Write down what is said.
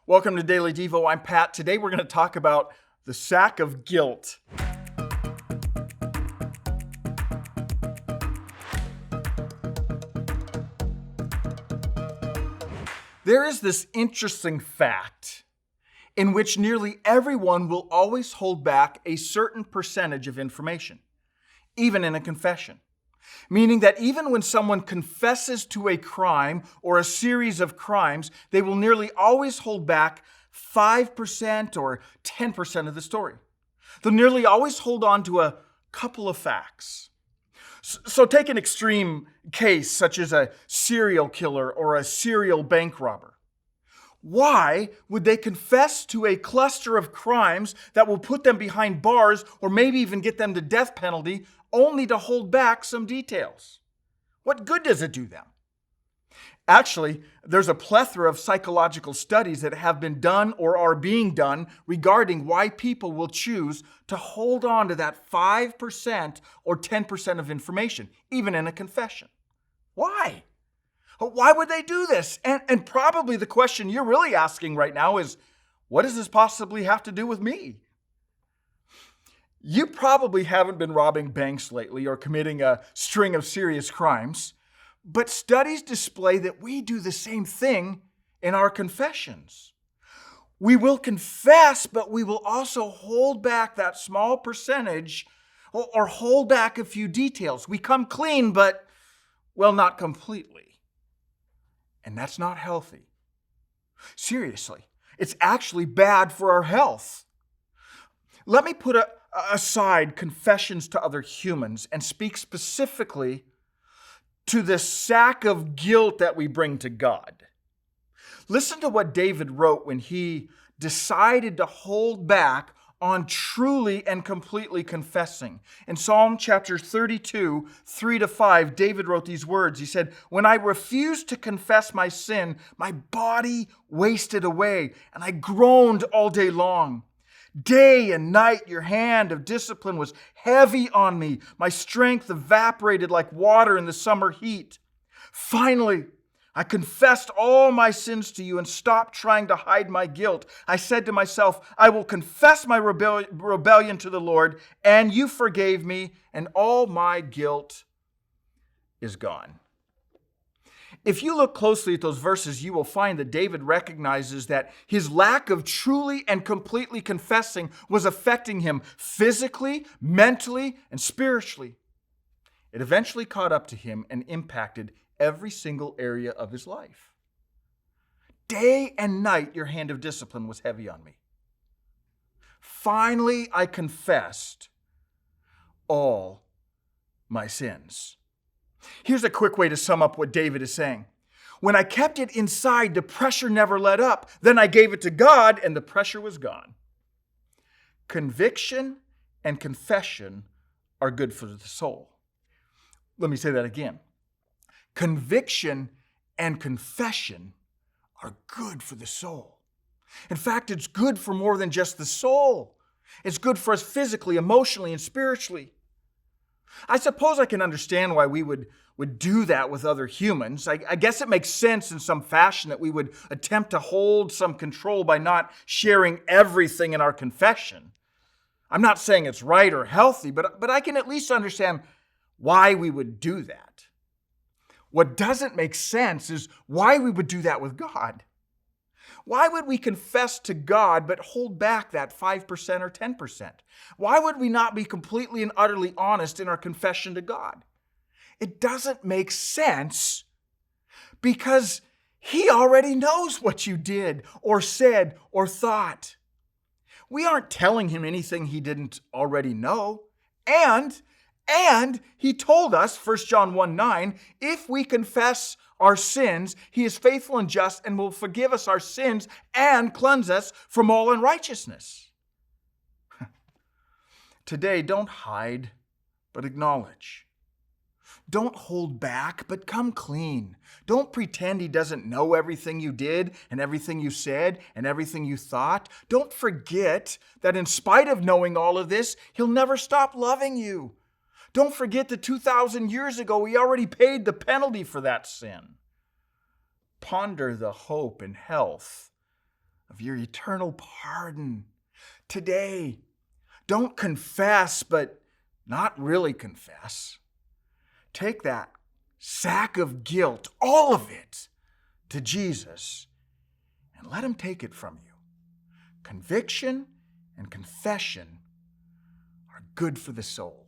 Welcome to Daily Devo. I'm Pat. Today we're going to talk about the sack of guilt. There is this interesting fact in which nearly everyone will always hold back a certain percentage of information, even in a confession. Meaning that even when someone confesses to a crime or a series of crimes, they will nearly always hold back 5% or 10% of the story. They'll nearly always hold on to a couple of facts. So take an extreme case such as a serial killer or a serial bank robber. Why would they confess to a cluster of crimes that will put them behind bars or maybe even get them the death penalty only to hold back some details? What good does it do them? Actually, there's a plethora of psychological studies that have been done or are being done regarding why people will choose to hold on to that 5% or 10% of information, even in a confession. Why? Why would they do this? And probably the question you're really asking right now is, what does this possibly have to do with me? You probably haven't been robbing banks lately or committing a string of serious crimes, but studies display that we do the same thing in our confessions. We will confess, but we will also hold back that small percentage or hold back a few details. We come clean, but, well, not completely. And that's not healthy. Seriously, it's actually bad for our health. Let me put aside confessions to other humans and speak specifically to the sack of guilt that we bring to God. Listen to what David wrote when he decided to hold back on truly and completely confessing. In Psalm chapter 32, 3-5, David wrote these words. He said, "When I refused to confess my sin, my body wasted away, and I groaned all day long. Day and night, your hand of discipline was heavy on me. My strength evaporated like water in the summer heat. Finally, I confessed all my sins to you and stopped trying to hide my guilt. I said to myself, I will confess my rebellion to the Lord, and you forgave me, and all my guilt is gone." If you look closely at those verses, you will find that David recognizes that his lack of truly and completely confessing was affecting him physically, mentally, and spiritually. It eventually caught up to him and impacted every single area of his life. Day and night, your hand of discipline was heavy on me. Finally, I confessed all my sins. Here's a quick way to sum up what David is saying. When I kept it inside, the pressure never let up. Then I gave it to God, and the pressure was gone. Conviction and confession are good for the soul. Let me say that again. Conviction and confession are good for the soul. In fact, it's good for more than just the soul. It's good for us physically, emotionally, and spiritually. I suppose I can understand why we would do that with other humans. I guess it makes sense in some fashion that we would attempt to hold some control by not sharing everything in our confession. I'm not saying it's right or healthy, but I can at least understand why we would do that. What doesn't make sense is why we would do that with God. Why would we confess to God but hold back that 5% or 10%? Why would we not be completely and utterly honest in our confession to God? It doesn't make sense because He already knows what you did or said or thought. We aren't telling Him anything He didn't already know. And He told us, 1 John 1:9, if we confess our sins, He is faithful and just and will forgive us our sins and cleanse us from all unrighteousness. Today, don't hide, but acknowledge. Don't hold back, but come clean. Don't pretend He doesn't know everything you did and everything you said and everything you thought. Don't forget that in spite of knowing all of this, He'll never stop loving you. Don't forget that 2,000 years ago, He already paid the penalty for that sin. Ponder the hope and health of of your eternal pardon today. Don't confess, but not really confess. Take that sack of guilt, all of it, to Jesus and let him take it from you. Conviction and confession are good for the soul.